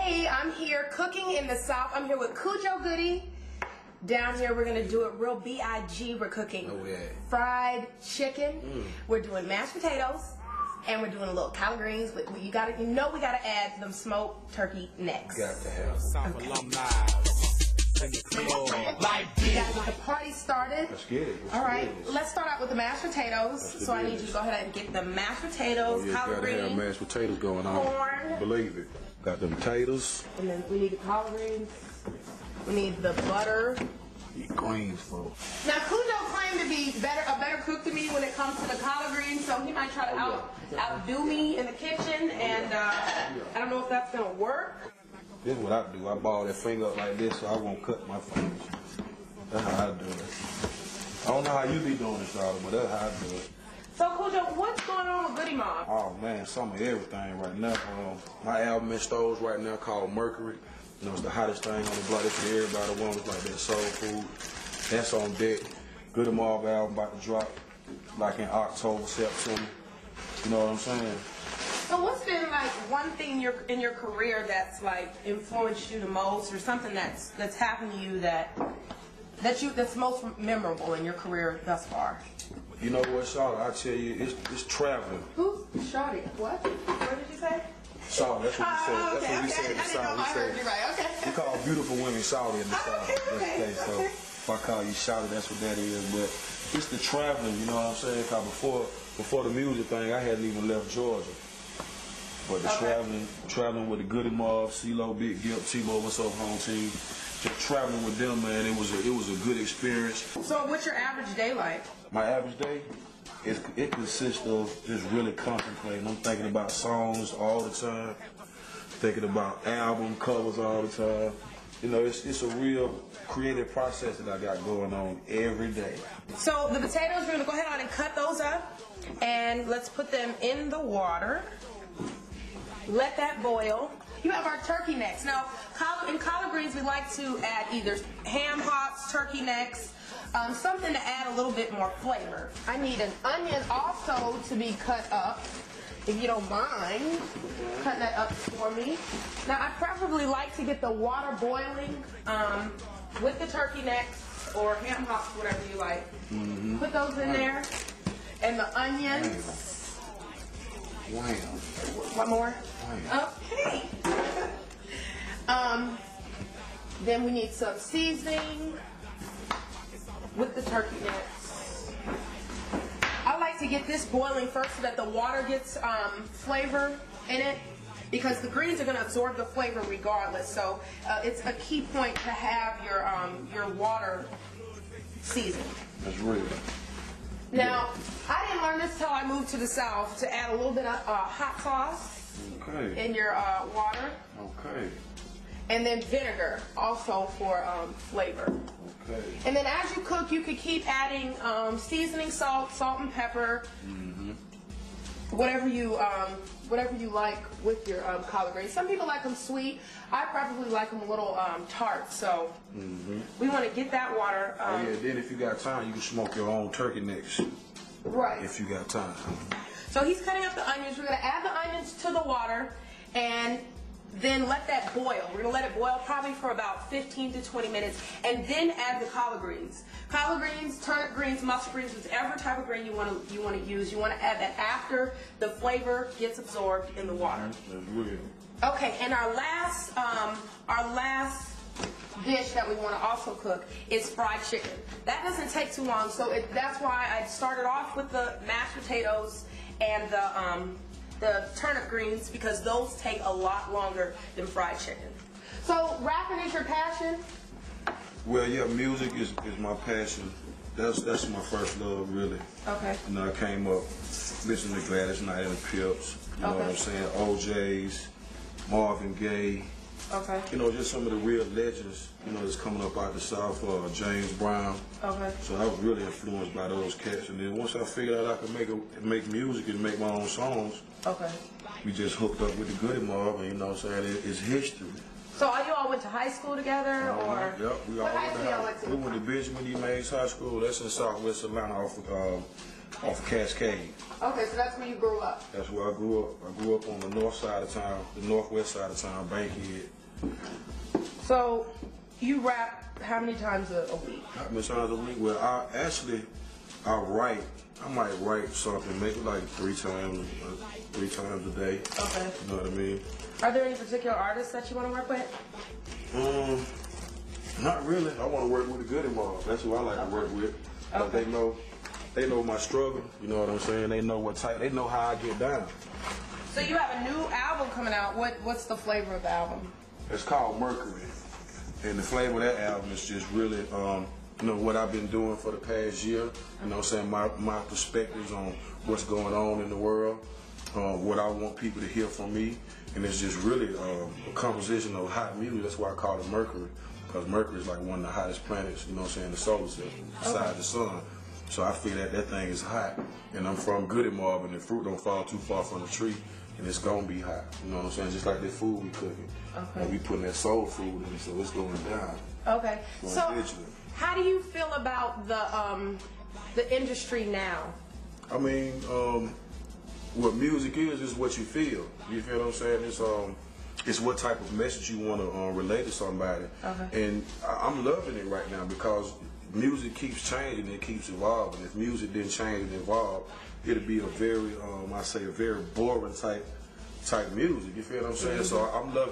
Hey, I'm here cooking in the South. I'm here with Khujo Goody. Down here, we're gonna do it real B.I.G. We're cooking fried chicken. We're doing mashed potatoes, and we're doing a little collard greens. But we gotta add them smoked turkey necks. Got to have. Okay. We gotta get the party started. Let's get it. All right, let's start out with the mashed potatoes. So I need you to go ahead and get the mashed potatoes, collard greens, have mashed potatoes going on. corn. Believe it. Got them potatoes. And then we need the collard greens. We need the butter. Eat greens, folks. Now, Khujo claimed to be a better cook than me when it comes to the collard greens, so he might try to outdo me in the kitchen, and I don't know if that's gonna work. This is what I do. I ball that finger up like this so I won't cut my fingers. That's how I do it. I don't know how you be doing it, Charlotte, but that's how I do it. So, Khujo, what's going on with Goody Mom? Oh, man, some of everything right now. My album in stores right now called Mercury. You know, it's the hottest thing on the block. It's for everybody that wants like that soul food. That's on deck. Goody Mom album about to drop like in October, September. You know what I'm saying? So what's been like one thing in your career that's like influenced you the most, or something that's happened to you that's most memorable in your career thus far? You know what, Charlotte? I tell you, it's traveling. Who's Shawty? What did you say? Charlotte, that's what we said. Okay, That's what we said in the I didn't know South. I heard you right. Okay. We call beautiful women Shawty in the South. Okay. So if I call you Shawty, that's what that is. But it's the traveling, you know what I'm saying? Cause before the music thing, I hadn't even left Georgia. But the traveling with the Goody Mob, CeeLo, Big Gip, T-Bo, what's up, home team? Just traveling with them, man, it was a good experience. So what's your average day like? My average day, it consists of just really contemplating. I'm thinking about songs all the time, thinking about album covers all the time. You know, it's a real creative process that I got going on every day. So the potatoes, we're gonna go ahead on and cut those up, and let's put them in the water. Let that boil. You have our turkey necks. Now, in collard greens, we like to add either ham hocks, turkey necks, something to add a little bit more flavor. I need an onion also to be cut up, if you don't mind cutting that up for me. Now, I preferably like to get the water boiling with the turkey necks or ham hocks, whatever you like. Put those in there, and the onions. Wow. One more? Okay. Then we need some seasoning with the turkey necks. I like to get this boiling first so that the water gets flavor in it, because the greens are going to absorb the flavor regardless. So it's a key point to have your water seasoned. That's real. Now, I didn't learn this until I moved to the South, to add a little bit of hot sauce in your water. Okay. And then vinegar, also for flavor. Okay. And then as you cook, you could keep adding seasoning, salt and pepper, whatever you like with your collard greens. Some people like them sweet. I probably like them a little tart. So we want to get that water. Then if you got time, you can smoke your own turkey necks. Right. If you got time. So he's cutting up the onions. We're going to add the onions to the water and then let that boil. We're going to let it boil probably for about 15 to 20 minutes, and then add the collard greens. Collard greens, turnip greens, mustard greens, whichever type of green you want to use. You want to add that after the flavor gets absorbed in the water. That's real. Okay, and our last dish that we want to also cook is fried chicken. That doesn't take too long, so that's why I started off with the mashed potatoes and the turnip greens, because those take a lot longer than fried chicken. So rapping is your passion? Well, yeah, music is my passion. That's my first love, really. Okay. You know, I came up listening to Gladys Knight and the Pips. You know what I'm saying? OJ's, Marvin Gaye. Okay. You know, just some of the real legends, you know, that's coming up out the South, James Brown. Okay. So I was really influenced by those cats. And then once I figured out I could make music and make my own songs, we just hooked up with the Goody Mob, and you know what I'm saying, it's history. So you all went to high school together, or? Yep, we all went to Benjamin E. Mays High School. That's in Southwest Atlanta, off off of Cascade. Okay, so that's where you grew up. That's where I grew up. I grew up on the north side of town, the northwest side of town, Bankhead. So you rap how many times a week? How many times a week? Well, I write. I might write something, maybe like three times a day. Okay. You know what I mean? Are there any particular artists that you want to work with? Not really. I want to work with the Goody Mob. That's who I like to work with. Okay. They know my struggle. You know what I'm saying? They know what type. They know how I get down. So you have a new album coming out. What's the flavor of the album? It's called Mercury, and the flavor of that album is just really, you know, what I've been doing for the past year. You know what I'm saying? My perspectives on what's going on in the world, what I want people to hear from me, and it's just really a composition of hot music. That's why I call it Mercury, because Mercury is like one of the hottest planets, you know what I'm saying, in the solar system, besides the sun. So I feel that thing is hot, and I'm from Goody Mob, and the fruit don't fall too far from the tree, and it's gonna be hot. You know what I'm saying? Just like the food we cooking, and we putting that soul food in it, so it's going down. Okay. So how do you feel about the industry now? I mean, what music is what you feel. You feel what I'm saying? It's what type of message you want to relate to somebody. Okay. And I'm loving it right now because music keeps changing, it keeps evolving. If music didn't change and evolve, it'd be a very, I say, a very boring type music. You feel what I'm saying? So I'm loving